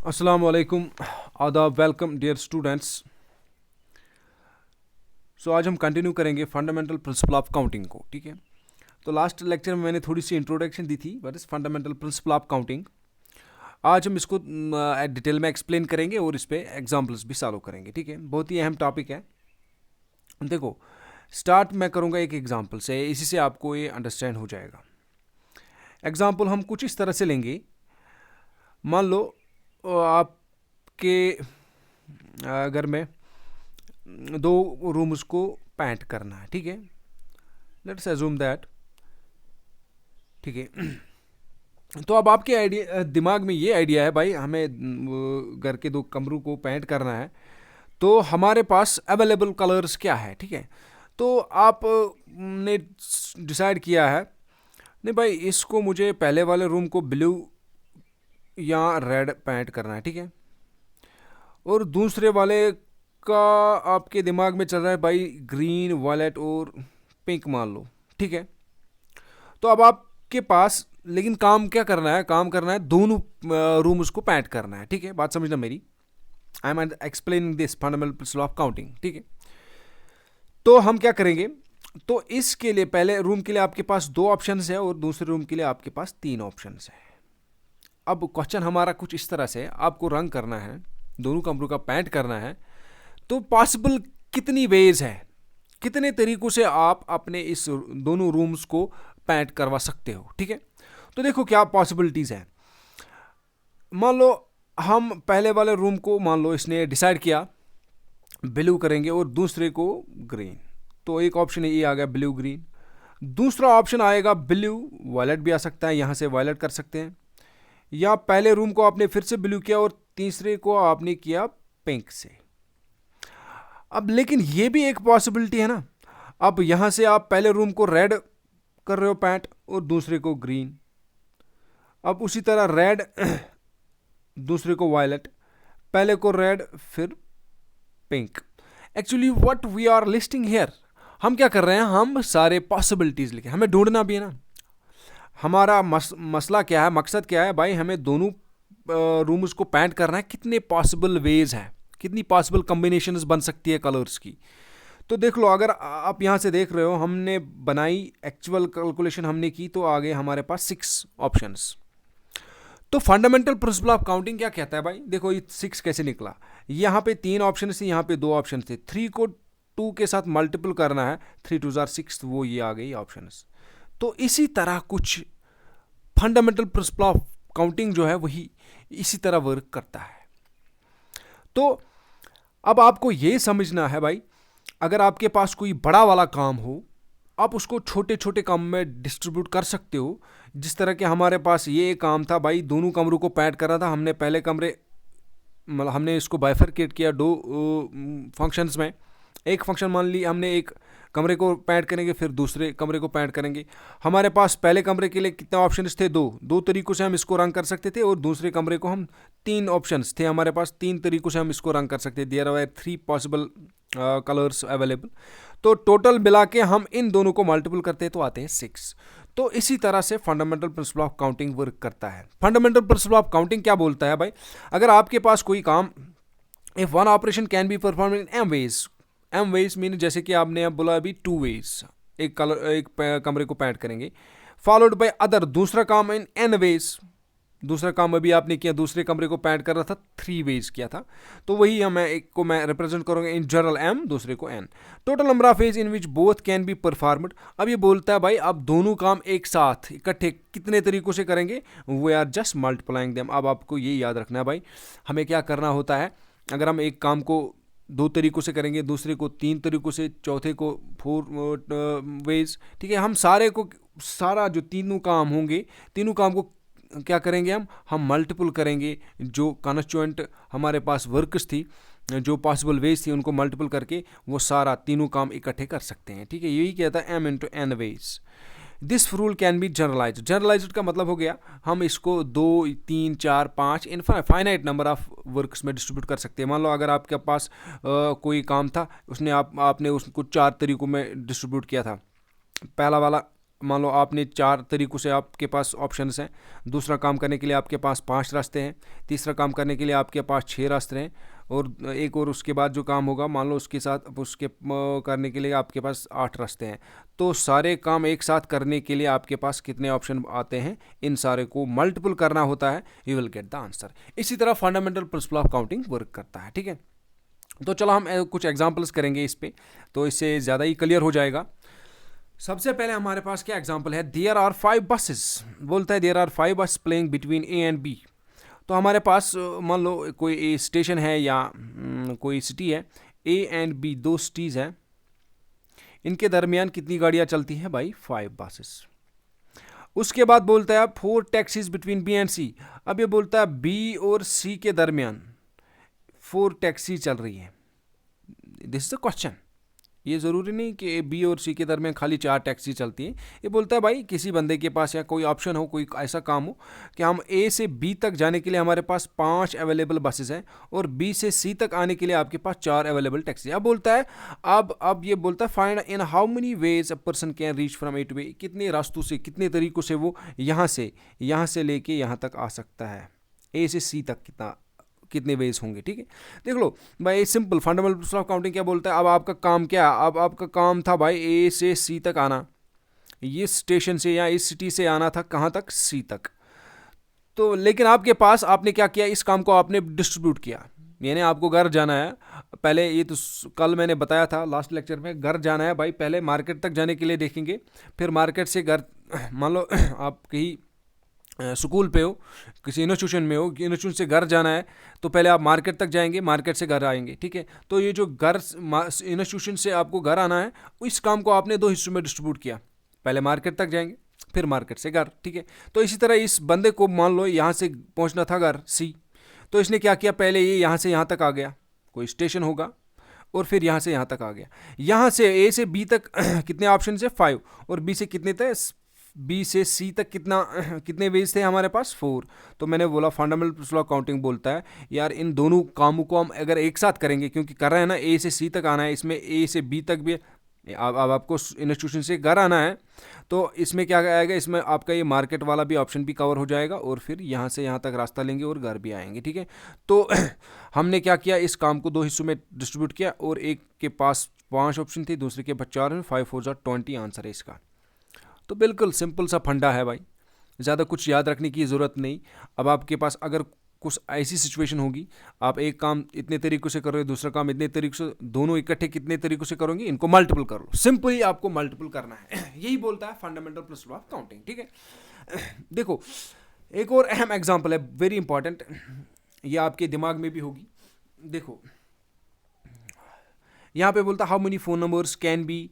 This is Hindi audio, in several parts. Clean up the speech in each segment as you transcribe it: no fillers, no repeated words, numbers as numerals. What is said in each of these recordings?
अस्सलाम वालेकुम, आदाब, वेलकम डियर स्टूडेंट्स। आज हम कंटिन्यू करेंगे फंडामेंटल प्रिंसिपल ऑफ काउंटिंग को। ठीक है, तो लास्ट लेक्चर में मैंने थोड़ी सी इंट्रोडक्शन दी थी what is fundamental principle of counting. आज हम इसको डिटेल में एक्सप्लेन करेंगे और इस पे एग्जांपल्स भी सॉल्व करेंगे। ठीक है, बहुत ही अहम टॉपिक है। देखो, स्टार्ट मैं करूँगा एक एग्जाम्पल से, इसी से आपको ये अंडरस्टैंड हो जाएगा। एग्जाम्पल हम कुछ इस तरह से लेंगे। मान लो आपके घर में दो रूम्स को पेंट करना है। ठीक है, लेट्स अज्यूम दैट। ठीक है, तो अब आपके आइडिया दिमाग में ये आइडिया है, भाई हमें घर के दो कमरों को पेंट करना है, तो हमारे पास अवेलेबल कलर्स क्या है। ठीक है, तो आप ने डिसाइड किया है, नहीं भाई इसको मुझे पहले वाले रूम को ब्लू या रेड पेंट करना है। ठीक है, और दूसरे वाले का आपके दिमाग में चल रहा है भाई ग्रीन, वायलेट और पिंक मान लो। ठीक है, तो अब आपके पास लेकिन काम क्या करना है, काम करना है दोनों रूम्स को पेंट करना है। ठीक है, बात समझना मेरी। I am explaining this fundamental principle of counting. ठीक है, तो हम क्या करेंगे, तो इसके लिए पहले रूम के लिए आपके पास दो ऑप्शन है और दूसरे रूम के लिए आपके पास तीन ऑप्शन है। अब क्वेश्चन हमारा कुछ इस तरह से, आपको रंग करना है, दोनों कमरों का पेंट करना है, तो पॉसिबल कितनी वेज है, कितने तरीकों से आप अपने इस दोनों रूम्स को पेंट करवा सकते हो। ठीक है, तो देखो क्या पॉसिबिलिटीज़ है। मान लो हम पहले वाले रूम को, मान लो इसने डिसाइड किया ब्लू करेंगे और दूसरे को ग्रीन, तो एक ऑप्शन ये आ गया ब्लू ग्रीन। दूसरा ऑप्शन आएगा ब्लू वायलेट भी आ सकता है, यहाँ से वायलेट कर सकते हैं, या पहले रूम को आपने फिर से ब्लू किया और तीसरे को आपने किया पिंक से। अब लेकिन ये भी एक पॉसिबिलिटी है ना, अब यहाँ से आप पहले रूम को रेड कर रहे हो पेंट और दूसरे को ग्रीन, अब उसी तरह रेड दूसरे को वायलेट, पहले को रेड फिर pink. Actually what we are listing here, हम क्या कर रहे हैं, हम सारे पॉसिबिलिटीज लिखे, हमें ढूंढना भी है ना। हमारा मसला क्या है, मकसद क्या है भाई, हमें दोनों रूम्स को पेंट करना है, कितने पॉसिबल वेज हैं, कितनी पॉसिबल कम्बिनेशंस बन सकती है कलर्स की। तो देख लो, अगर आप यहाँ से देख रहे हो, हमने बनाई एक्चुअल कैलकुलेशन हमने की, तो आगे हमारे पास 6 ऑप्शंस। तो फंडामेंटल प्रिंसिपल ऑफ काउंटिंग क्या कहता है भाई, देखो ये 6 कैसे निकला। यहाँ पे 3 ऑप्शन थे, यहाँ पे 2 ऑप्शन थे, 3 को 2 के साथ मल्टीपल करना है, 3 2 जार 6, वो ये आ गई ऑप्शन। तो इसी तरह कुछ फंडामेंटल प्रिंसिपल ऑफ काउंटिंग जो है वही इसी तरह वर्क करता है। तो अब आपको ये समझना है भाई, अगर आपके पास कोई बड़ा वाला काम हो, आप उसको छोटे छोटे काम में डिस्ट्रीब्यूट कर सकते हो। जिस तरह के हमारे पास ये काम था भाई, दोनों कमरों को पेंट करना था, हमने पहले कमरे मतलब हमने इसको बाइफरकेट किया दो फंक्शंस में। एक फंक्शन मान ली हमने एक कमरे को पेंट करेंगे, फिर दूसरे कमरे को पेंट करेंगे। हमारे पास पहले कमरे के लिए कितने ऑप्शंस थे, दो तरीकों से हम इसको रंग कर सकते थे, और दूसरे कमरे को हम 3 ऑप्शंस थे हमारे पास, 3 तरीकों से हम इसको रंग कर सकते थे। There are 3 possible colours available. तो टोटल मिला के हम इन दोनों को मल्टीपल करते हैं तो आते हैं 6। तो इसी तरह से fundamental principle of counting work करता है। फंडामेंटल प्रिंसिपल ऑफ काउंटिंग क्या बोलता है भाई, अगर आपके पास कोई काम, if one operation can be perform in m ways, m ways mean जैसे कि आपने अब बोला अभी 2 वेज, एक कमरे को पेंट करेंगे, फॉलोड बाय अदर, दूसरा काम इन एन वेज, दूसरा काम अभी आपने किया, दूसरे कमरे को पेंट कर रहा था, 3 वेज किया था, तो वही हमें एक को मैं रिप्रेजेंट करूंगा इन जनरल एम, दूसरे को n. Total number of ways in which both can be performed. अब ये बोलता है भाई अब दोनों काम एक साथ इकट्ठे कितने तरीकों से करेंगे, we are just multiplying them. अब आपको ये याद रखना है भाई, हमें क्या करना होता है, अगर हम एक काम को 2 तरीकों से करेंगे, दूसरे को 3 तरीकों से, चौथे को 4 वेज। ठीक है, हम सारा जो तीनों काम होंगे, तीनों काम को क्या करेंगे, हम मल्टीपल करेंगे। जो कॉन्स्टिट्यूएंट हमारे पास वर्क्स थी, जो पॉसिबल वेज थी, उनको मल्टीपल करके वो सारा तीनों काम इकट्ठे कर सकते हैं। ठीक है, यही कहता है m into n ways. This rule can be generalised. Generalised का मतलब हो गया हम इसको 2 3 4 5 इन फाइनाइट नंबर ऑफ वर्क्स में डिस्ट्रीब्यूट कर सकते हैं। मान लो अगर आपके पास कोई काम था, उसने आपने उसको 4 तरीकों में डिस्ट्रीब्यूट किया था। पहला वाला मान लो आपने 4 तरीक़ों से आपके पास ऑप्शंस हैं, दूसरा काम करने के लिए आपके पास 5 रास्ते हैं, तीसरा काम करने के लिए आपके पास 6 रास्ते हैं, और एक और उसके बाद जो काम होगा मान लो उसके साथ उसके करने के लिए आपके पास 8 रास्ते हैं। तो सारे काम एक साथ करने के लिए आपके पास कितने ऑप्शन आते हैं, इन सारे को मल्टीपल करना होता है, you will get the answer. इसी तरह fundamental principle of counting work करता है, ठीक है। तो चलो हम कुछ एग्जाम्पल्स करेंगे इस पे, तो इससे ज़्यादा ही क्लियर हो जाएगा। सबसे पहले हमारे पास क्या एग्जाम्पल है, देयर आर 5 बसेस, बोलता है there are 5 bus playing between A and B. तो हमारे पास मान लो कोई स्टेशन है या कोई सिटी है, ए एंड बी 2 सिटीज़ हैं, इनके दरमियान कितनी गाड़ियाँ चलती हैं भाई, 5 बसेस। उसके बाद बोलता है 4 टैक्सीज बिटवीन बी एंड सी। अब ये बोलता है बी और सी के दरमियान 4 टैक्सी चल रही है। This is the question. ये ज़रूरी नहीं कि बी और सी के दरमियान खाली 4 टैक्सी चलती हैं। ये बोलता है भाई किसी बंदे के पास या कोई ऑप्शन हो, कोई ऐसा काम हो कि हम ए से बी तक जाने के लिए हमारे पास 5 अवेलेबल बसेस हैं और बी से सी तक आने के लिए आपके पास 4 अवेलेबल टैक्सी। अब बोलता है अब ये बोलता है find in how many ways a person can reach from A to B, कितने रास्तों से, कितने तरीक़ों से वो यहाँ से लेके यहाँ तक आ सकता है, ए से सी तक कितने वेज होंगे, ठीक है। देख लो भाई simple fundamental principle of counting क्या बोलता है, अब आपका काम क्या है, अब आपका काम था भाई ए से सी तक आना, ये स्टेशन से या इस सिटी से आना था कहाँ तक, सी तक। तो लेकिन आपके पास आपने क्या किया, इस काम को आपने डिस्ट्रीब्यूट किया, यानी आपको घर जाना है। पहले ये तो कल मैंने बताया था लास्ट लेक्चर में, घर जाना है भाई, पहले मार्केट तक जाने के लिए देखेंगे, फिर मार्केट से घर, मान लो आप कहीं स्कूल पे हो, किसी इंस्टीट्यूशन में हो, इंस्टीट्यूशन से घर जाना है, तो पहले आप मार्केट तक जाएंगे, मार्केट से घर आएंगे, ठीक है। तो ये जो घर इंस्टीट्यूशन से आपको घर आना है, इस काम को आपने 2 हिस्सों में डिस्ट्रीब्यूट किया, पहले मार्केट तक जाएंगे, फिर मार्केट से घर, ठीक है। तो इसी तरह इस बंदे को मान लो यहाँ से पहुँचना था घर सी, तो इसने क्या किया, पहले ये यहाँ से यहाँ तक आ गया, कोई स्टेशन होगा, और फिर यहाँ से यहाँ तक आ गया। यहाँ से ए से बी तक कितने ऑप्शन है, 5, और बी से कितने थे, बी से सी तक कितने वेज थे हमारे पास, 4। तो मैंने बोला फंडामेंटल प्रिंसिपल ऑफ काउंटिंग बोलता है यार इन दोनों कामों को हम अगर एक साथ करेंगे, क्योंकि कर रहे हैं ना, ए से सी तक आना है, इसमें ए से बी तक भी, अब आपको इंस्टीट्यूशन से घर आना है, तो इसमें क्या आएगा, इसमें आपका ये मार्केट वाला भी ऑप्शन भी कवर हो जाएगा, और फिर यहाँ से यहाँ तक रास्ता लेंगे और घर भी आएंगे, ठीक है। तो हमने क्या किया, इस काम को 2 हिस्सों में डिस्ट्रीब्यूट किया, और एक के पास 5 ऑप्शन थे, दूसरे के पास 4, 5 4 20 आंसर है इसका। तो बिल्कुल सिंपल सा फंडा है भाई, ज़्यादा कुछ याद रखने की ज़रूरत नहीं। अब आपके पास अगर कुछ ऐसी सिचुएशन होगी, आप एक काम इतने तरीक़ों से कर रहे हो, दूसरा काम इतने तरीक़ों से, दोनों इकट्ठे कितने तरीक़ों से करोगे, इनको मल्टीपल कर लो, सिंपली आपको मल्टीपल करना है। यही बोलता है फंडामेंटल प्रिंसिपल ऑफ काउंटिंग, ठीक है। देखो एक और अहम एग्जाम्पल है, वेरी इंपॉर्टेंट, ये आपके दिमाग में भी होगी। देखो यहाँ पे बोलता है how many phone numbers can be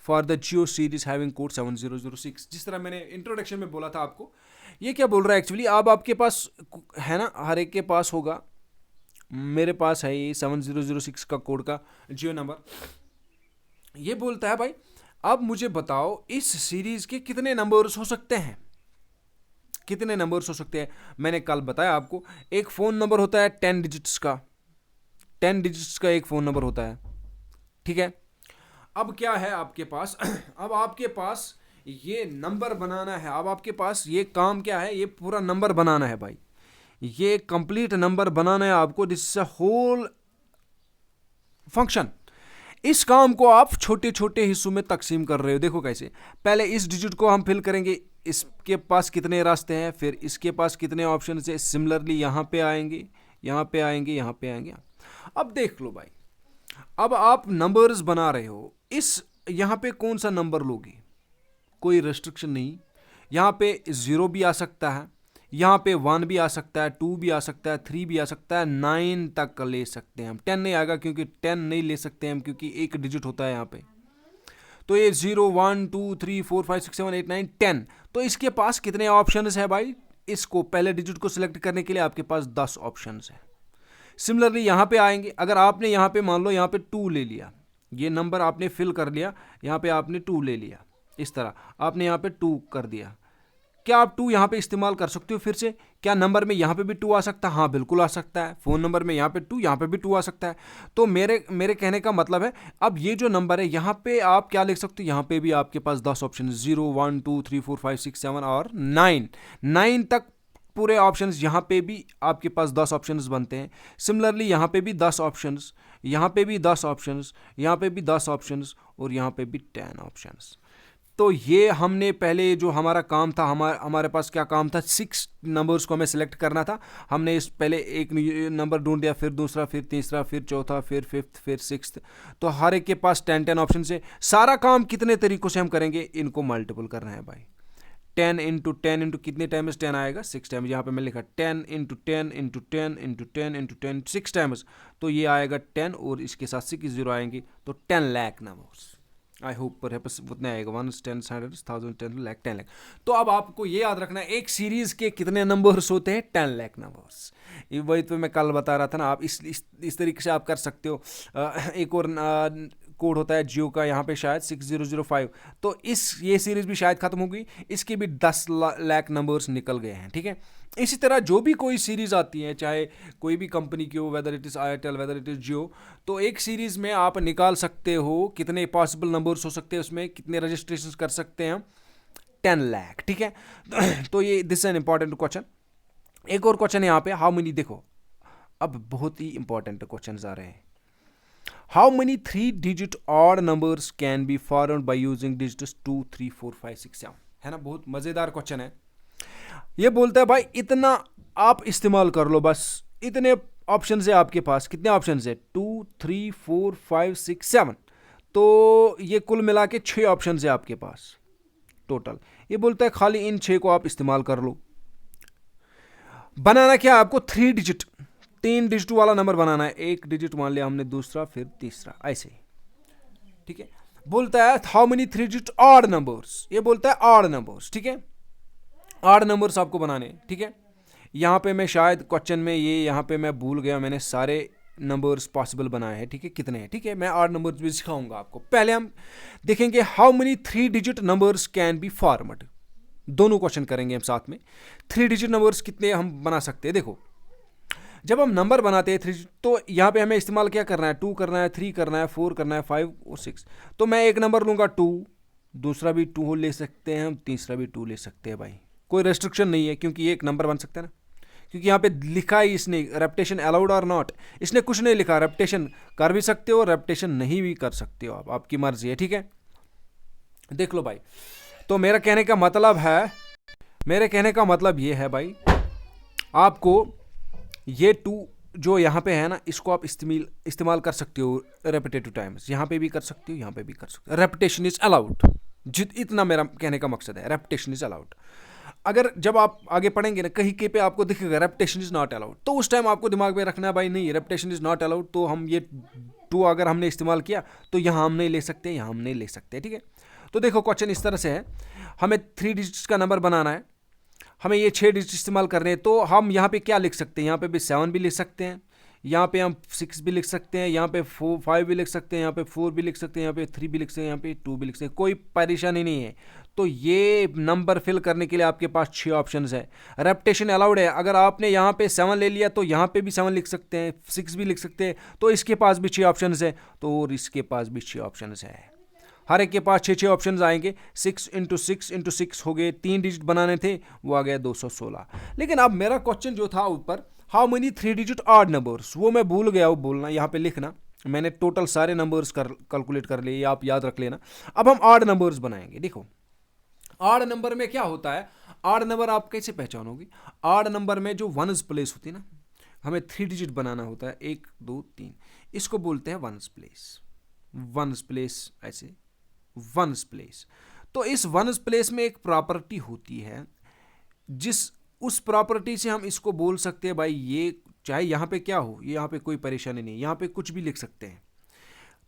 for the Jio series having code 7006। जिस तरह मैंने इंट्रोडक्शन में बोला था आपको, ये क्या बोल रहा है एक्चुअली, अब आपके पास है ना, हर एक के पास होगा, मेरे पास है ये 7006 का कोड का जियो नंबर। ये बोलता है भाई अब मुझे बताओ इस सीरीज के कितने नंबर्स हो सकते हैं, कितने नंबर्स हो सकते हैं। मैंने कल बताया आपको, एक फ़ोन नंबर होता है 10 डिजिट्स का, 10 डिजिट्स का एक फ़ोन नंबर होता है, ठीक है। अब क्या है आपके पास, अब आपके पास ये नंबर बनाना है, अब आपके पास ये काम क्या है, ये पूरा नंबर बनाना है भाई, ये कंप्लीट नंबर बनाना है आपको, this is a whole function. इस काम को आप छोटे छोटे हिस्सों में तकसीम कर रहे हो। देखो कैसे, पहले इस डिजिट को हम फिल करेंगे, इसके पास कितने रास्ते हैं, फिर इसके पास कितने ऑप्शन है, सिमिलरली यहाँ पे आएंगे, यहाँ पे आएंगे, यहाँ पे आएंगे। अब देख लो भाई, अब आप नंबर्स बना रहे हो, इस यहाँ पे कौन सा नंबर लोगे, कोई रेस्ट्रिक्शन नहीं, यहाँ पे 0 भी आ सकता है, यहाँ पे 1 भी आ सकता है, 2 भी आ सकता है, 3 भी आ सकता है, 9 तक ले सकते हैं हम। 10 नहीं आएगा क्योंकि 10 नहीं ले सकते हम, क्योंकि एक डिजिट होता है यहाँ पे। तो ये 0 1 2 3 4 5 6 7 8 9 10। तो इसके पास कितने ऑप्शंस है भाई, इसको पहले डिजिट को सिलेक्ट करने के लिए आपके पास 10 ऑप्शंस है। सिमिलरली यहाँ पे आएंगे, अगर आपने यहाँ पे मान लो यहाँ पे 2 ले लिया, ये नंबर आपने फिल कर लिया, यहाँ पे आपने 2 ले लिया, इस तरह आपने यहाँ पे 2 कर दिया, क्या आप 2 यहाँ पे इस्तेमाल कर सकते हो फिर से? क्या नंबर में यहाँ पे भी 2 आ सकता है? हाँ बिल्कुल आ सकता है। फ़ोन नंबर में यहाँ पे 2, यहाँ पे भी 2 आ सकता है। तो मेरे कहने का मतलब है, अब ये जो नंबर है यहाँ पे आप क्या लिख सकते हो, यहाँ पे भी आपके पास 10 ऑप्शन, 0 1 2 3 4 5 6 7 और 9 तक पूरे ऑप्शंस। यहाँ पे भी आपके पास 10 ऑप्शंस बनते हैं। सिमिलरली यहाँ पे भी 10 ऑप्शंस, यहाँ पे भी 10 ऑप्शंस, यहाँ पे भी 10 ऑप्शंस और यहाँ पे भी 10 ऑप्शंस। तो ये हमने पहले जो हमारा काम था, हमारे पास क्या काम था, 6 नंबर्स को हमें सिलेक्ट करना था। हमने इस पहले एक नंबर ढूंढ दिया, फिर दूसरा, फिर तीसरा, फिर चौथा, फिर फिफ्थ, फिर सिक्स्थ। तो हर एक के पास 10 ऑप्शन से सारा काम कितने तरीकों से हम करेंगे, इनको मल्टीपल करना है भाई। 10 इंटू 10 इंटू कितने टाइम्स 10 आएगा, 6 टाइम्स। यहाँ पे मैं लिखा 10 into 10 into 10 into 10 into 10 6 times, तो ये आएगा 10 और इसके साथ 6 जीरो आएंगे, तो 10 लाख नंबर्स। आई होप पर उतने आएगा, 1 10 100 1000 10 लाख 10 लाख। तो अब आपको ये याद रखना है, एक सीरीज के कितने नंबर्स होते हैं, 10 लाख नंबर्स। वही तो मैं कल बता रहा था ना, आप इस तरीके से आप कर सकते हो। एक और कोड होता है जियो का, यहाँ पे शायद 6005। तो ये सीरीज भी शायद खत्म हो गई, इसके भी 10 लाख नंबर्स निकल गए हैं, ठीक है। इसी तरह जो भी कोई सीरीज आती है, चाहे कोई भी कंपनी की हो, whether it is Airtel, whether it is Jio, तो एक सीरीज में आप निकाल सकते हो कितने पॉसिबल नंबर्स हो सकते हैं, उसमें कितने रजिस्ट्रेशन कर सकते हैं, 10 लाख, ठीक है। तो ये दिस एन इंपॉर्टेंट क्वेश्चन। एक और क्वेश्चन यहाँ पे, हाउ मेनी, देखो अब बहुत ही इंपॉर्टेंट क्वेश्चन आ रहे हैं। How many 3-digit odd numbers can be formed by using digits 2 3 4 5 6 7, है ना। बहुत मजेदार क्वेश्चन है। ये बोलता है भाई इतना आप इस्तेमाल कर लो, बस इतने ऑप्शन है आपके पास। कितने ऑप्शन है, 2 3 4 5 6 7, तो ये कुल मिला के 6 ऑप्शन है आपके पास टोटल। ये बोलता है खाली इन 6 को आप इस्तेमाल कर लो। बनाना क्या आपको, 3 डिजिट, 3 डिजिट वाला नंबर बनाना है। एक डिजिट मान लिया हमने, दूसरा, फिर तीसरा, ऐसे ही, ठीक है। बोलता है how many 3 digit odd numbers, ये बोलता है ऑड नंबर्स, ठीक है। ऑड नंबर्स आपको बनाने, ठीक है। यहाँ पे मैं शायद क्वेश्चन में यहाँ पे मैं भूल गया, मैंने सारे नंबर्स पॉसिबल बनाए हैं, ठीक है, कितने हैं, ठीक है। मैं ऑड नंबर्स भी सिखाऊंगा आपको। पहले हम देखेंगे how many 3 digit numbers can be formed. दोनों क्वेश्चन करेंगे हम साथ में। 3 डिजिट नंबर्स कितने हम बना सकते हैं, देखो जब हम नंबर बनाते हैं 3, तो यहाँ पे हमें इस्तेमाल क्या करना है, 2 करना है, 3 करना है, 4 करना है, 5 और 6। तो मैं एक नंबर लूँगा 2, दूसरा भी 2 ले सकते हैं हम, तीसरा भी 2 ले सकते हैं भाई, कोई रेस्ट्रिक्शन नहीं है, क्योंकि ये एक नंबर बन सकता है ना। क्योंकि यहाँ पे लिखा ही इसने रेपिटेशन अलाउड और नॉट, इसने कुछ नहीं लिखा। रेपिटेशन कर भी सकते हो, रेपिटेशन नहीं भी कर सकते हो, आप आपकी मर्जी है, ठीक है। देख लो भाई, तो मेरा कहने का मतलब ये है भाई, आपको ये 2 जो यहाँ पे है ना, इसको आप इस्तेमाल कर सकते हो रेपिटेटिव टाइम्स। यहाँ पे भी कर सकते हो, यहाँ पे भी कर सकते हो। रेपिटेशन इज अलाउड, इतना मेरा कहने का मकसद है, रेपिटेशन इज अलाउड। अगर जब आप आगे पढ़ेंगे ना, कहीं के पे आपको दिखेगा रेपिटेशन इज नॉट अलाउड, तो उस टाइम आपको दिमाग में रखना है भाई नहीं, रेपिटेशन इज नॉट अलाउड, तो हम ये 2 अगर हमने इस्तेमाल किया तो यहाँ हम नहीं ले सकते, यहाँ हम नहीं ले सकते, ठीक है। तो देखो क्वेश्चन इस तरह से है, हमें 3 डिजिट्स का नंबर बनाना है, हमें ये 6 डिजिट इस्तेमाल करने हैं। तो हम यहाँ पे क्या लिख सकते हैं, यहाँ पे भी 7 भी लिख सकते हैं, यहाँ पे हम 6 भी लिख सकते हैं, यहाँ पे 5 भी लिख सकते हैं, यहाँ पे 4 भी लिख सकते हैं, यहाँ पे 3 भी लिख सकते हैं, यहाँ पे 2 भी लिख सकते हैं, कोई परेशानी नहीं है। तो ये नंबर फिल करने के लिए आपके पास 6 ऑप्शन है। रेपिटेशन अलाउड है, अगर आपने यहाँ पे 7 ले लिया तो यहाँ पे भी 7 लिख सकते हैं, 6 भी लिख सकते हैं, तो इसके पास भी 6 ऑप्शन है, तो और इसके पास भी 6 ऑप्शन है। हर एक के पास 6 ऑप्शन आएंगे। 6 इंटू 6 इंटू 6 हो गए, 3 डिजिट बनाने थे, वो आ गया 216। लेकिन अब मेरा क्वेश्चन जो था ऊपर, how many 3 digit odd numbers, वो मैं भूल गया, वो बोलना यहाँ पे लिखना। मैंने टोटल सारे नंबर्स कैलकुलेट कर लिए, आप याद रख लेना। अब हम ऑड नंबर्स बनाएंगे। देखो ऑड नंबर में क्या होता है, ऑड नंबर आप कैसे पहचानोगे, ऑड नंबर में जो वन्स प्लेस होती है ना, हमें 3 डिजिट बनाना होता है, 1 2 3, इसको बोलते हैं वन्स प्लेस। वन्स प्लेस, ऐसे वन्स प्लेस। तो इस वन्स प्लेस में एक प्रॉपर्टी होती है, उस प्रॉपर्टी से हम इसको बोल सकते हैं भाई, ये चाहे यहाँ पे क्या हो, ये यहाँ पे कोई परेशानी नहीं, यहाँ पे कुछ भी लिख सकते हैं।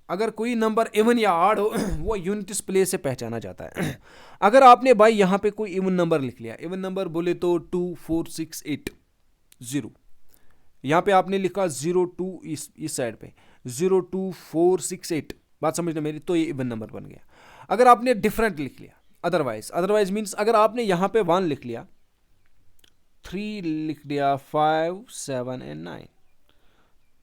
अगर कोई नंबर इवन या ऑड हो वो यूनिट्स प्लेस से पहचाना जाता है। अगर आपने भाई यहाँ पे कोई इवन नंबर लिख लिया, इवन नंबर बोले तो 2 4 6 8 0, यहाँ पे आपने लिखा 0 2, इस साइड पे 0 2 4 6 8, बात समझना मेरी, तो ये इवन नंबर बन गया। अगर आपने डिफरेंट लिख लिया, अदरवाइज मीन्स अगर आपने यहाँ पे 1 लिख लिया, 3 लिख दिया, 5, 7 एंड 9,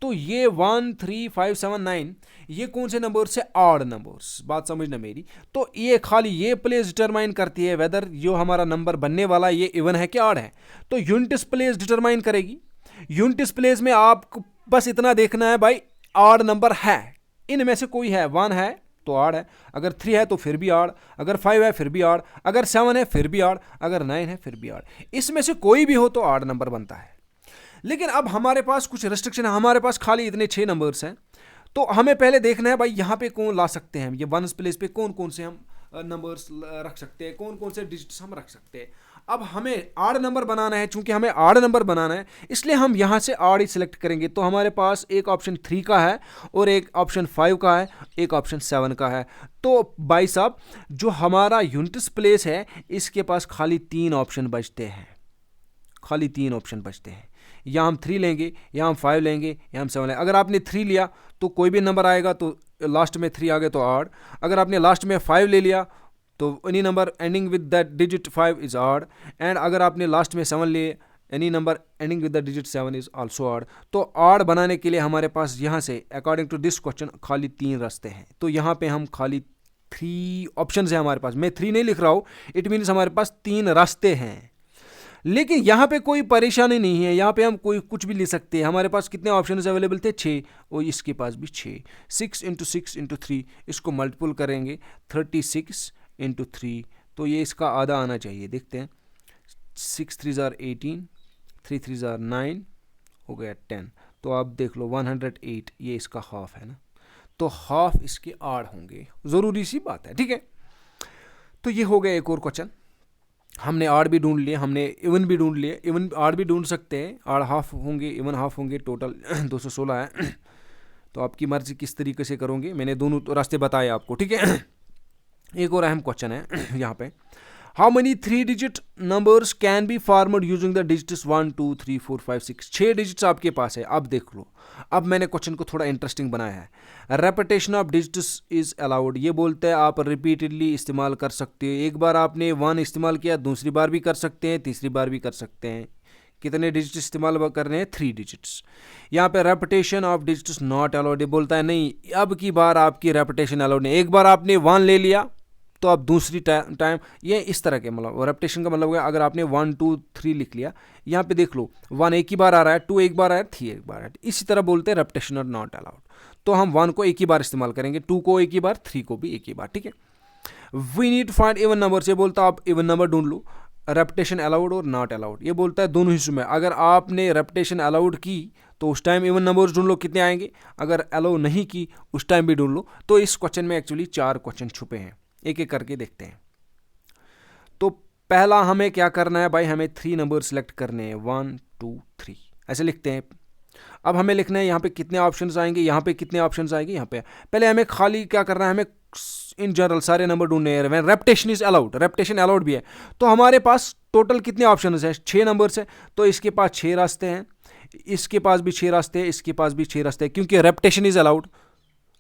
तो ये 1, 3, 5, 7, 9 ये कौन से नंबर्स है? Odd numbers. बात समझना मेरी। तो ये खाली ये प्लेस डिटरमाइन करती है वेदर जो हमारा नंबर बनने वाला ये इवन है कि ऑड है। तो यूनिट्स प्लेस डिटरमाइन करेगी। यूनिट्स प्लेस में आपको बस इतना देखना है भाई ऑड नंबर है, इनमें से कोई है, 1 है तो ऑड है, अगर 3 है तो फिर भी ऑड, अगर 5 है फिर भी ऑड, अगर 7 है फिर भी ऑड, अगर 9 है फिर भी ऑड। इसमें से कोई भी हो तो ऑड नंबर बनता है। लेकिन अब हमारे पास कुछ रिस्ट्रिक्शन है, हमारे पास खाली इतने 6 नंबर्स हैं, तो हमें पहले देखना है भाई यहाँ पे कौन ला सकते हैं, ये 1 प्लेस पे कौन कौन से हम नंबर्स रख सकते हैं, कौन कौन से डिजिट्स हम रख सकते हैं। अब हमें ऑड नंबर बनाना है, चूंकि हमें ऑड नंबर बनाना है इसलिए हम यहाँ से ऑड ही सिलेक्ट करेंगे। तो हमारे पास एक ऑप्शन 3 का है और एक ऑप्शन 5 का है, एक ऑप्शन 7 का है। तो भाई साहब जो हमारा यूनिट्स प्लेस है इसके पास खाली 3 ऑप्शन बचते हैं, खाली 3 ऑप्शन बचते हैं। या हम 3 लेंगे, या हम 5 लेंगे, या हम 7 लेंगे। अगर आपने 3 लिया तो कोई भी नंबर आएगा, तो लास्ट में 3 आ गए तो ऑड। अगर आपने लास्ट में 5 ले लिया तो any number ending with that digit 5 is odd. And अगर आपने लास्ट में 7 लिए, any number ending with the digit 7 is also odd. तो ऑड बनाने के लिए हमारे पास यहाँ से अकॉर्डिंग टू दिस क्वेश्चन खाली 3 रास्ते हैं। तो यहाँ पे हम खाली 3 ऑप्शन है हमारे पास। मैं 3 नहीं लिख रहा हूँ, इट मीन्स हमारे पास 3 रास्ते हैं। लेकिन यहाँ पे कोई परेशानी नहीं है, यहाँ पे हम कोई कुछ भी ले सकते हैं। हमारे पास कितने ऑप्शन अवेलेबल थे? 6, और इसके पास भी 6। 6 × 6 × 3 इसको मल्टीपल करेंगे 36 × 3, तो ये इसका आधा आना चाहिए। देखते हैं 6 3 = 18, 3 3 = 9, हो गया 10। तो आप देख लो 108 ये इसका हाफ है ना, तो हाफ इसके ऑड होंगे, ज़रूरी सी बात है, ठीक है। तो ये हो गया एक और क्वेश्चन। हमने ऑड भी ढूंढ लिए, हमने इवन भी ढूंढ लिए, इवन ऑड भी ढूंढ सकते हैं, ऑड हाफ होंगे, इवन हाफ होंगे, टोटल 216 है। तो आपकी मर्जी किस तरीके से करोगे, मैंने दोनों रास्ते बताए आपको, ठीक है। एक और अहम क्वेश्चन है यहाँ पे, how many 3 digit numbers can be formed using the digits 1 2 3 4 5 6। 6 digits आपके पास है। अब देख लो, अब मैंने क्वेश्चन को थोड़ा इंटरेस्टिंग बनाया है। Repetition of digits is allowed, ये बोलते हैं आप रिपीटेडली इस्तेमाल कर सकते हो। एक बार आपने 1 इस्तेमाल किया, दूसरी बार भी कर सकते हैं, तीसरी बार भी कर सकते हैं। कितने डिजिट्स इस्तेमाल कर रहे हैं? 3 डिजिट्स। यहाँ पे repetition of digits not allowed, बोलता है नहीं, अब की बार आपकी रेपिटेशन अलाउड नहीं। एक बार आपने 1 ले लिया तो आप दूसरी टाइम ये इस तरह के, मतलब रेपिटेशन का मतलब है अगर आपने 1 2 3 लिख लिया, यहाँ पे देख लो 1 एक ही बार आ रहा है, 2 एक बार आ रहा है, 3 एक बार आ रहा है। इसी तरह बोलते हैं रेपिटेशन और नॉट अलाउड। तो हम 1 को एक ही बार इस्तेमाल करेंगे, 2 को एक ही बार, 3 को भी एक ही बार, ठीक है। We need find even number, से बोलता है आप इवन नंबर ढूंढ लो। रेपिटेशन अलाउड और नॉट अलाउड, ये बोलता है दोनों हिस्सों में। अगर आपने रेपिटेशन अलाउड की तो उस टाइम इवन नंबर्स ढूंढ लो कितने आएंगे, अगर अलाउ नहीं की उस टाइम भी ढूंढ लो। तो इस क्वेश्चन में एक्चुअली 4 क्वेश्चन छुपे हैं, एक एक करके देखते हैं। तो पहला हमें क्या करना है भाई, हमें 3 नंबर सेलेक्ट करने हैं, 1 2 3 ऐसे लिखते हैं। अब हमें लिखना है यहाँ पे कितने ऑप्शंस आएंगे, यहाँ पे कितने ऑप्शंस आएंगे, यहाँ पे। पहले हमें खाली क्या करना है, हमें इन जनरल सारे नंबर ढूंढने हैं। Repetition is allowed, repetition allowed भी है। तो हमारे पास टोटल कितने ऑप्शंस हैं? 6 नंबर्स हैं। तो इसके पास 6 रास्ते हैं, इसके पास भी 6 रास्ते हैं, इसके पास भी 6 रास्ते हैं, क्योंकि रेपिटेशन इज अलाउड।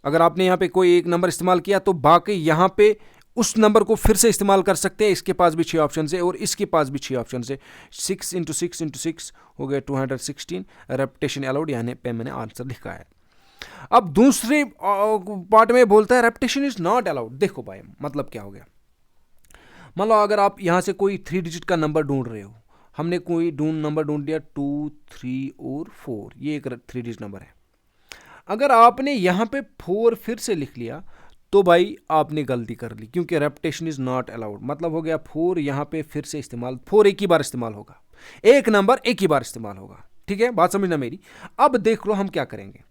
अगर आपने यहाँ पे कोई एक नंबर इस्तेमाल किया तो बाकी यहाँ पे उस नंबर को फिर से इस्तेमाल कर सकते हैं। इसके पास भी 6 ऑप्शन है और इसके पास भी 6 ऑप्शन है। 6 × 6 × 6 हो गया 216, रेपिटेशन अलाउड, यानी पे मैंने आंसर लिखा है। अब दूसरे पार्ट में बोलता है रेपिटेशन इज नॉट अलाउड। देखो भाई मतलब क्या हो गया, मतलब अगर आप यहाँ से कोई 3 डिजिट का नंबर ढूंढ रहे हो, हमने कोई नंबर ढूंढ लिया 2 3 और 4, ये एक 3 डिजिट नंबर है। अगर आपने यहाँ पे 4 फिर से लिख लिया तो भाई आपने गलती कर ली, क्योंकि रेपिटेशन इज नॉट अलाउड। मतलब हो गया 4 यहाँ पे फिर से इस्तेमाल, 4 एक ही बार इस्तेमाल होगा, एक नंबर एक ही बार इस्तेमाल होगा, ठीक है, बात समझना मेरी। अब देख लो हम क्या करेंगे,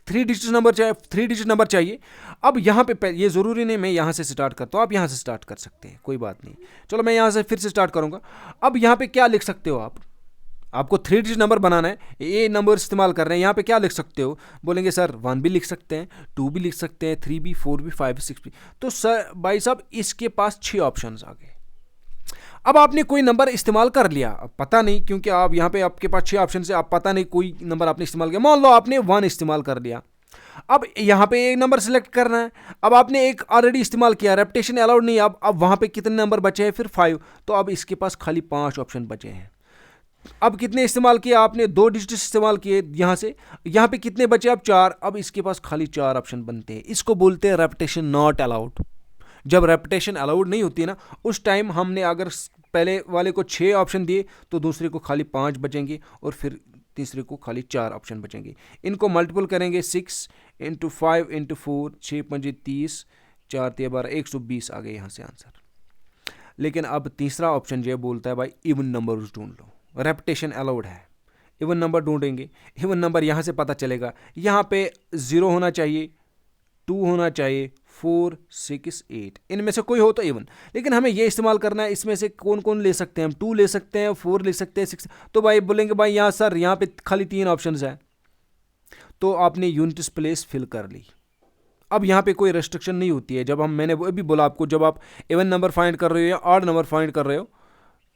3 डिजिट नंबर चाहिए, 3 डिजिट नंबर चाहिए। अब यहाँ पे ये ज़रूरी नहीं मैं यहाँ से स्टार्ट करता हूँ, आप यहाँ से स्टार्ट कर सकते हैं, कोई बात नहीं। चलो मैं यहाँ से फिर से स्टार्ट करूँगा। अब यहाँ पे क्या लिख सकते हो आप, आपको 3 डिजिट नंबर बनाना है, ये नंबर इस्तेमाल कर रहे हैं, यहाँ पे क्या लिख सकते हो? बोलेंगे सर 1 भी लिख सकते हैं, 2 भी लिख सकते हैं, 3 भी, 4 भी, 5 भी, 6 भी। तो सर भाई साहब इसके पास 6 ऑप्शंस आ गए। अब आपने कोई नंबर इस्तेमाल कर लिया, अब पता नहीं, क्योंकि आप यहाँ पे आपके पास 6 ऑप्शन है, आप पता नहीं कोई नंबर आपने इस्तेमाल किया। मान लो आपने 1 इस्तेमाल कर लिया, अब यहाँ पे एक नंबर सेलेक्ट करना है। अब आपने एक ऑलरेडी इस्तेमाल किया, रेपिटेशन अलाउड नहीं। अब वहाँ पे कितने नंबर बचे हैं, फिर 5। तो अब इसके पास खाली 5 ऑप्शन बचे हैं। अब कितने इस्तेमाल किए आपने, 2 डिजिट इस्तेमाल किए यहाँ से। यहाँ पे कितने बचे, अब 4। अब इसके पास खाली 4 ऑप्शन बनते हैं। इसको बोलते हैं रेपिटेशन नॉट अलाउड। जब रेपिटेशन अलाउड नहीं होती है ना, उस टाइम हमने अगर पहले वाले को 6 ऑप्शन दिए तो दूसरे को खाली 5 बचेंगे और फिर तीसरे को खाली 4 ऑप्शन बचेंगे। इनको मल्टीपल करेंगे, 6 इंटू 5 इंटू 4, 6 पंजे 30, 4 तिया 12, 120 आ गए यहाँ से आंसर। लेकिन अब तीसरा ऑप्शन जो बोलता है भाई इवन नंबर ढूंढ लो, रेपिटेशन अलाउड है। इवन नंबर ढूंढेंगे, इवन नंबर यहाँ से पता चलेगा। यहाँ पे 0 होना चाहिए, 2 होना चाहिए, 4, 6, 8, इनमें से कोई हो तो इवन। लेकिन हमें ये इस्तेमाल करना है, इसमें से कौन कौन ले सकते हैं हम, 2 ले सकते हैं, 4 ले सकते हैं, 6। तो भाई बोलेंगे भाई यहाँ सर यहाँ पे खाली 3 ऑप्शन है। तो आपने यूनिट्स प्लेस फिल कर ली। अब यहाँ पे कोई रेस्ट्रिक्शन नहीं होती है। जब हम, मैंने वो भी बोला आपको, जब आप इवन नंबर फाइंड कर रहे हो या ऑड नंबर फाइंड कर रहे हो,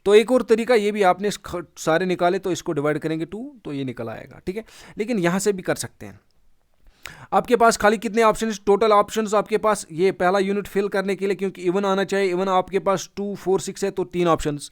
तो एक और तरीका ये भी, आपने सारे निकाले तो इसको डिवाइड करेंगे 2 तो ये निकल आएगा, ठीक है। लेकिन यहाँ से भी कर सकते हैं। आपके पास खाली कितने ऑप्शन, टोटल ऑप्शंस आपके पास ये पहला यूनिट फिल करने के लिए, क्योंकि इवन आना चाहिए, इवन आपके पास 2, 4, 6 है तो 3 ऑप्शंस।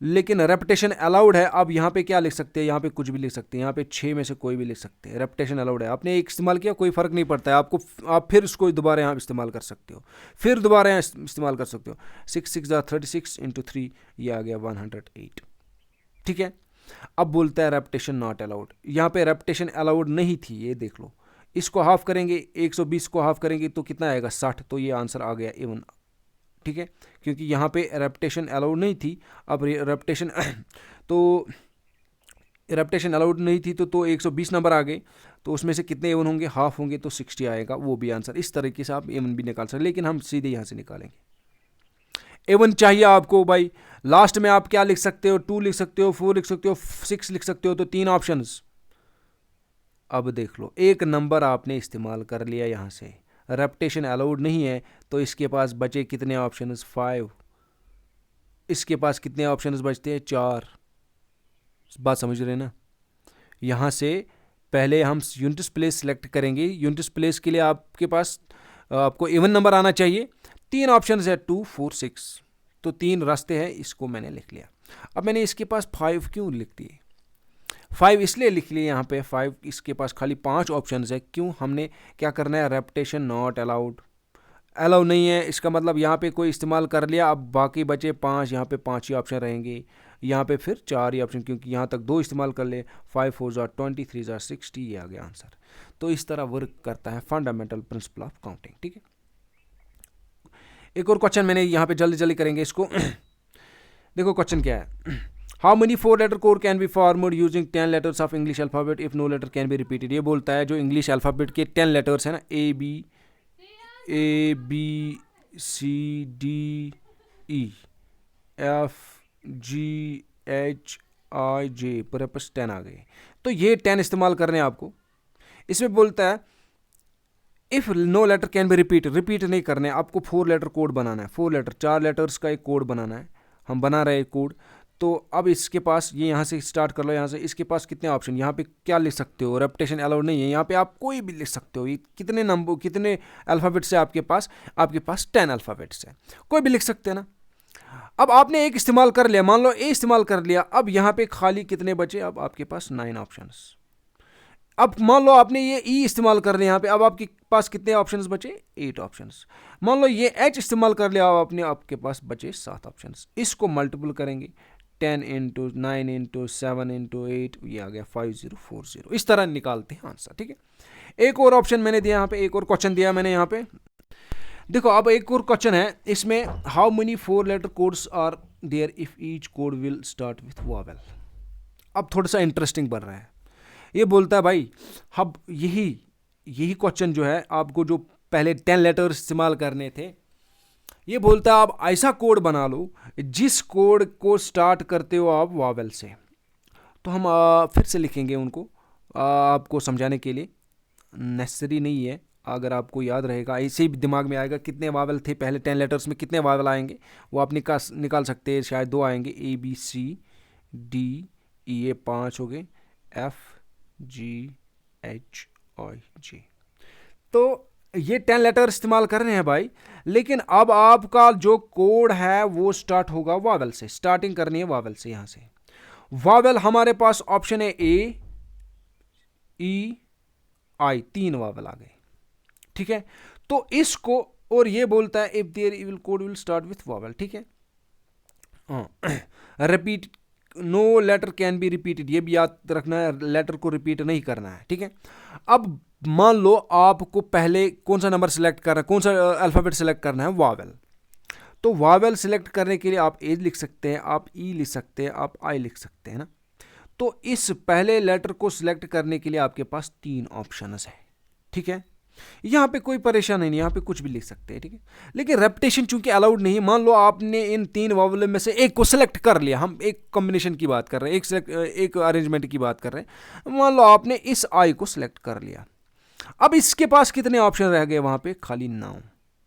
लेकिन रेपिटेशन अलाउड है। अब यहाँ पे क्या लिख सकते हैं, यहाँ पे कुछ भी लिख सकते हैं, यहाँ पे 6 में से कोई भी लिख सकते हैं। रेपिटेशन अलाउड है, आपने एक इस्तेमाल किया कोई फ़र्क नहीं पड़ता है आपको, आप फिर उसको दोबारा यहाँ इस्तेमाल कर सकते हो, फिर दोबारा यहाँ इस्तेमाल कर सकते हो। 6 6 36 इंटू 3, ये आ गया 108, ठीक है। अब बोलता है रेपिटेशन नॉट अलाउड। यहाँ पे रेपिटेशन अलाउड नहीं थी, ये देख लो। इसको हाफ करेंगे, 120 को हाफ करेंगे तो कितना आएगा, 60। तो ये आंसर आ गया इवन, ठीक है, क्योंकि यहाँ पे रेपिटेशन अलाउड नहीं थी। अब रेपिटेशन तो रेपिटेशन अलाउड नहीं थी तो 120 नंबर आ गए, तो उसमें से कितने इवन होंगे, हाफ होंगे, तो 60 आएगा, वो भी आंसर। इस तरीके से आप इवन भी निकाल सकते, लेकिन हम सीधे यहाँ से निकालेंगे। इवन चाहिए आपको भाई, लास्ट में आप क्या लिख सकते हो, 2 लिख सकते हो, 4 लिख सकते हो, 6 लिख सकते हो, तो 3 ऑप्शंस। अब देख लो, एक नंबर आपने इस्तेमाल कर लिया यहाँ से, रेपिटेशन अलाउड नहीं है, तो इसके पास बचे कितने ऑप्शंस, 5। इसके पास कितने ऑप्शंस बचते हैं, 4। बात समझ रहे हैं ना। यहाँ से पहले हम यूनिट्स प्लेस सेलेक्ट करेंगे। यूनिट्स प्लेस के लिए आपके पास आपको इवन नंबर आना चाहिए। 3 ऑप्शंस है, 2, 4, 6, तो 3 रास्ते हैं, इसको मैंने लिख लिया। अब मैंने इसके पास 5 क्यों लिख दिए, 5 इसलिए लिख लिए यहाँ पे 5, इसके पास खाली 5 ऑप्शन है। क्यों, हमने क्या करना है, रेपिटेशन नॉट अलाउड, अलाउ नहीं है, इसका मतलब यहाँ पे कोई इस्तेमाल कर लिया। अब बाकी बचे 5, यहाँ पे 5 ही ऑप्शन रहेंगे, यहाँ पे फिर 4 ही ऑप्शन, क्योंकि यहाँ तक 2 इस्तेमाल कर ले। 5 4 20, 3 60, ये आ गया आंसर। तो इस तरह वर्क करता है फंडामेंटल प्रिंसिपल ऑफ काउंटिंग, ठीक है। एक और क्वेश्चन मैंने यहाँ पे जल्दी जल्दी करेंगे इसको। देखो क्वेश्चन क्या है, how many 4-letter code can be formed using 10 letters of English alphabet if no letter can be repeated. ये बोलता है जो इंग्लिश अल्फ़ाबेट के 10 लेटर्स है ना, ABCDE FGHIJ, पूरे पास 10 आ गए। तो ये 10 इस्तेमाल करने हैं आपको। इसमें बोलता है if no letter can be repeat नहीं करने, आपको 4-letter कोड बनाना है। 4 लेटर, 4 लेटर्स का एक कोड बनाना है, हम बना रहे हैं कोड। तो अब इसके पास, ये यहाँ से स्टार्ट कर लो, यहाँ से इसके पास कितने ऑप्शन, यहाँ पे क्या लिख सकते हो, रेपिटेशन अलाउड नहीं है, यहाँ पे आप कोई भी लिख सकते हो। ये कितने नंबर, कितने अल्फ़ाबेट्स है आपके पास 10 अल्फ़ाबेट्स है, कोई भी लिख सकते हैं ना। अब आपने एक इस्तेमाल कर लिया, मान लो ए इस्तेमाल कर लिया, अब यहाँ पे खाली कितने बचे, अब आपके पास 9 ऑप्शंस। अब मान लो आपने ये ई इस्तेमाल कर लिया यहाँ पे, अब आपके पास कितने ऑप्शंस बचे, 8 ऑप्शंस। मान लो ये एच इस्तेमाल कर लिया, अब आपने, आपके पास बचे 7 ऑप्शंस। इसको मल्टीपल करेंगे, 10 इंटू 9 इंटू 7 इंटू 8, ये आ गया 5040। इस तरह निकालते हैं आंसर, ठीक है। एक और ऑप्शन मैंने दिया यहाँ पे, एक और क्वेश्चन दिया मैंने यहाँ पे। देखो अब एक और क्वेश्चन है इसमें, how many 4-letter codes are there if each code will start with vowel. अब थोड़ा सा इंटरेस्टिंग बन रहा है। ये बोलता है भाई, अब यही क्वेश्चन जो है, आपको जो पहले 10 लेटर्स इस्तेमाल करने थे, ये बोलता है आप ऐसा कोड बना लो जिस कोड को स्टार्ट करते हो आप वावेल से। तो हम फिर से लिखेंगे उनको, आपको समझाने के लिए, नेसेसरी नहीं है, अगर आपको याद रहेगा, ऐसे ही दिमाग में आएगा कितने वावेल थे पहले 10 लेटर्स में, कितने वावेल आएंगे वो आप निकाल सकते हैं। शायद 2 आएंगे, ABCDE, ये 5 हो गए, FGHIJ। तो ये 10 लेटर इस्तेमाल कर रहे हैं भाई, लेकिन अब आपका जो कोड है वो स्टार्ट होगा वावेल से, स्टार्टिंग करनी है वावेल से। यहां से वावेल हमारे पास ऑप्शन है ए, ई, आई, 3 वावेल आ गए, ठीक है। तो इसको, और ये बोलता है if there code will start with vowel, ठीक है। Repeat, no letter can be repeated, ये भी याद रखना है, लेटर को रिपीट नहीं करना है, ठीक है। अब मान लो आपको पहले कौन सा नंबर सेलेक्ट करना है, कौन सा अल्फ़ाबेट सेलेक्ट करना है, वावेल। तो वावेल सेलेक्ट करने के लिए आप ए लिख सकते हैं, आप ई लिख सकते हैं, आप आई लिख सकते हैं ना। तो इस पहले लेटर को सिलेक्ट करने के लिए आपके पास 3 ऑप्शंस है, ठीक है। यहाँ पे कोई परेशानी नहीं, यहाँ पे कुछ भी लिख सकते हैं, ठीक है। लेकिन रेपिटेशन चूंकि अलाउड नहीं, मान लो आपने इन 3 वावल में से एक को सिलेक्ट कर लिया, हम एक कॉम्बिनेशन की बात कर रहे हैं, एक अरेंजमेंट की बात कर रहे हैं, मान लो आपने इस आई को सिलेक्ट कर लिया। अब इसके पास कितने ऑप्शन रह गए, वहां पे खाली 9,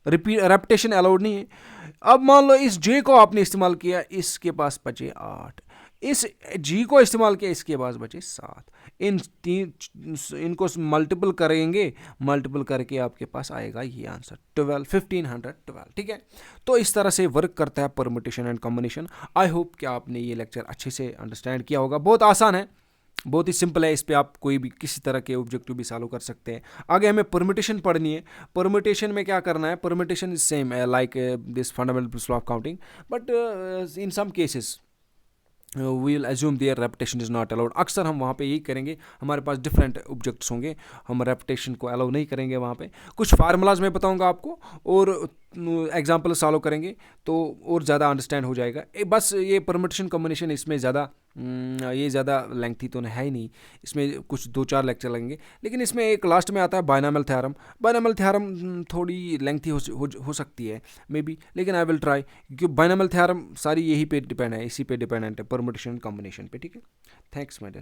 रेपिटेशन अलाउड नहीं है। अब मान लो इस जे को आपने इस्तेमाल किया, इसके पास बचे 8, इस जी को इस्तेमाल किया, इसके पास बचे 7। इनको मल्टीपल करेंगे, मल्टीपल करके आपके पास आएगा ये आंसर 1512, ठीक है। तो इस तरह से वर्क करता है permutation and combination. I hope कि आपने ये लेक्चर अच्छे से अंडरस्टैंड किया होगा। बहुत आसान है, बहुत ही सिंपल है, इस पे आप कोई भी किसी तरह के ऑब्जेक्टिव भी सॉल्व कर सकते हैं। आगे हमें परम्यूटेशन पढ़नी है। परम्यूटेशन में क्या करना है, permutation is same like this fundamental principle of counting, but in some cases we will assume there repetition is not allowed. अक्सर हम वहाँ पे यही करेंगे, हमारे पास डिफरेंट ऑब्जेक्ट्स होंगे, हम रेपिटेशन को अलाउ नहीं करेंगे वहाँ पे। कुछ फार्मूलाज मैं बताऊँगा आपको और एग्जाम्पल सॉल्व करेंगे तो और ज़्यादा अंडरस्टैंड हो जाएगा। बस ये परम्यूटेशन कॉम्बिनेशन इसमें ज़्यादा ये ज़्यादा लेंथी तो है ही नहीं, इसमें कुछ 2-4 लेक्चर लगेंगे। लेकिन इसमें एक लास्ट में आता है बायनॉमियल थ्योरम। बायनॉमियल थ्योरम थोड़ी लेंथी हो सकती है मे बी, लेकिन आई विल ट्राई, क्योंकि बायनॉमियल थ्योरम सारी यही पे डिपेंड है, इसी पे डिपेंडेंट है, परम्यूटेशन कॉम्बिनेशन पे, ठीक है। Thanks my dear.